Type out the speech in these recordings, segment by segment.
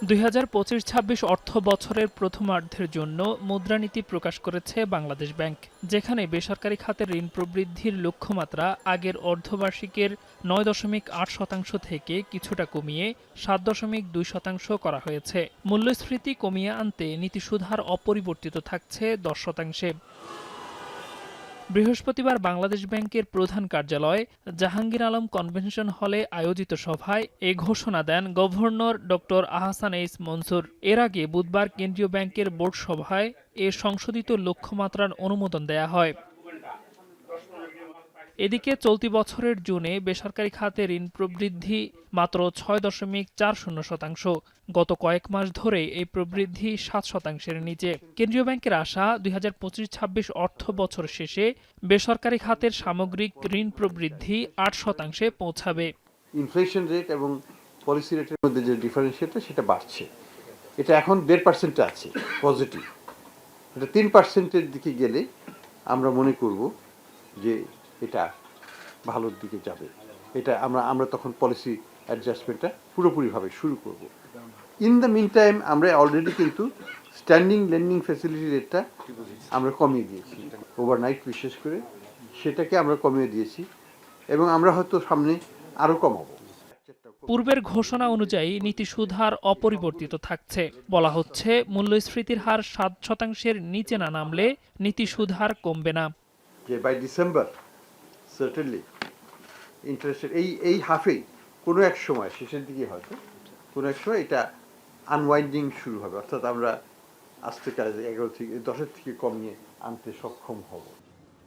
২০২৫-২৬ অর্থ বছরের প্রথমার্ধের জন্য মুদ্রানীতি প্রকাশ করেছে বাংলাদেশ ব্যাংক, যেখানে বেসরকারি খাতের ঋণ প্রবৃদ্ধির লক্ষ্যমাত্রা আগের অর্ধবার্ষিকের ৯.৮% থেকে কিছুটা কমিয়ে ৭.২% করা হয়েছে। মূল্যস্ফীতি কমিয়ে আনতে নীতিসুধার অপরিবর্তিত থাকছে 10%। বৃহস্পতিবার বাংলাদেশ ব্যাংকের প্রধান কার্যালয় জাহাঙ্গীর আলম কনভেনশন হলে আয়োজিত সভায় এ ঘোষণা দেন গভর্নর ড. আহসান এইচ মনসুর। এর আগে বুধবার কেন্দ্রীয় ব্যাংকের বোর্ড সভায় এ সংশোধিত লক্ষ্যমাত্রার অনুমোদন দেয়া হয়। এদিকে চলতি বছরের জুনে বেসরকারি খাতে ঋণ প্রবৃদ্ধি মাত্র ৬.৪০%। গত কয়েক মাস ধরে এই প্রবৃদ্ধি ৭%-এর নিচে। কেন্দ্রীয় ব্যাংকের আশা ২০২৫-২৬ অর্থ বছর শেষে বেসরকারি খাতের সামগ্রিক ঋণ প্রবৃদ্ধি ৮%-এ পৌঁছাবে। ইনফ্লেশন রেট এবং পলিসি রেটের মধ্যে যে ডিফারেন্সিয়েটটা সেটা বাড়ছে। এটা এখন ১.৫% আছে পজিটিভ। এটা ৩%-এর দিকে গেলে আমরা মনে করব যে এটা ভালোর দিকে যাবে। এটা আমরা তখন পলিসি অ্যাডজাস্টমেন্টটা পুরোপুরিভাবে শুরু করব। ইন দ্য মিন টাইম আমরা অলরেডি কিন্তু স্ট্যান্ডিং লেন্ডিং ফ্যাসিলিটি রেটটা আমরা কমিয়ে দিয়েছি, ওভারনাইট বিশেষ করে সেটাকে আমরা কমিয়ে দিয়েছি এবং আমরা হয়তো সামনে আরও কমাবো। পূর্বের ঘোষণা অনুযায়ী নীতিসুধার অপরিবর্তিত থাকছে। বলা হচ্ছে, মূল্যস্ফীতির হার ৭%-এর নিচে না নামলে নীতিসুধার কমবে না। যে বাই ডিসেম্বর সার্টেনলি ইন্টারেস্টের এই হাফেই কোনো এক সময় শেষের দিকে হয়তো কোনো এক সময় এটা আনওয়াইন্ডিং শুরু হবে, অর্থাৎ আমরা আস্তে কাজে ১১ থেকে ১০-এর থেকে কমিয়ে আনতে সক্ষম হব।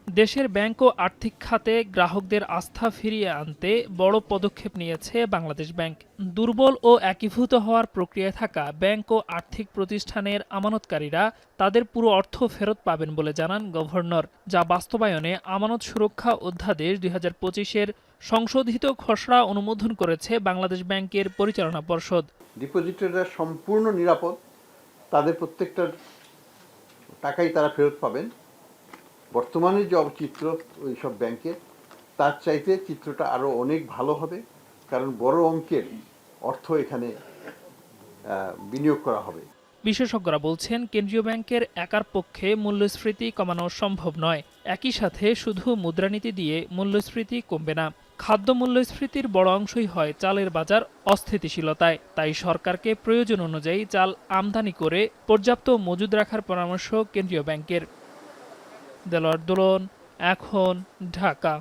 দেশের ব্যাংক ও আর্থিক খাতে গ্রাহকদের আস্থা ফিরিয়ে আনতে বড় পদক্ষেপ নিয়েছে বাংলাদেশ ব্যাংক। দুর্বল ও একীভূত হওয়ার প্রক্রিয়ায় থাকা ব্যাংক ও আর্থিক প্রতিষ্ঠানের আমানতকারীরা তাদের পুরো অর্থ ফেরত পাবেন বলে জানান গভর্নর, যা বাস্তবায়নে আমানত সুরক্ষা অধ্যাদেশ ২০২৫-এর সংশোধিত খসড়া অনুমোদন করেছে বাংলাদেশ ব্যাংকের পরিচালনা পর্ষদ। ডিপোজিটররা সম্পূর্ণ নিরাপদ, তাদের প্রত্যেকটার টাকাই তারা ফেরত পাবেন। বর্তমানে যে চিত্র ওই সব ব্যাংকের, তার চাইতে চিত্রটা আরও অনেক ভালো হবে, কারণ বড় অঙ্কের অর্থ এখানে বিনিয়োগ করা হবে। বিশেষজ্ঞরা বলছেন, কেন্দ্রীয় ব্যাংকের একার পক্ষে মূল্যস্ফীতি কমানো সম্ভব নয়। একই সাথে শুধু মুদ্রানীতি দিয়ে মূল্যস্ফীতি কমবে না। খাদ্য মূল্যস্ফীতির বড় অংশই হয় চালের বাজার অস্থিতিশীলতায়। তাই সরকারকে প্রয়োজন অনুযায়ী চাল আমদানি করে পর্যাপ্ত মজুদ রাখার পরামর্শ কেন্দ্রীয় ব্যাংকের। দেলোয়ার দোলন, এখন, ঢাকা।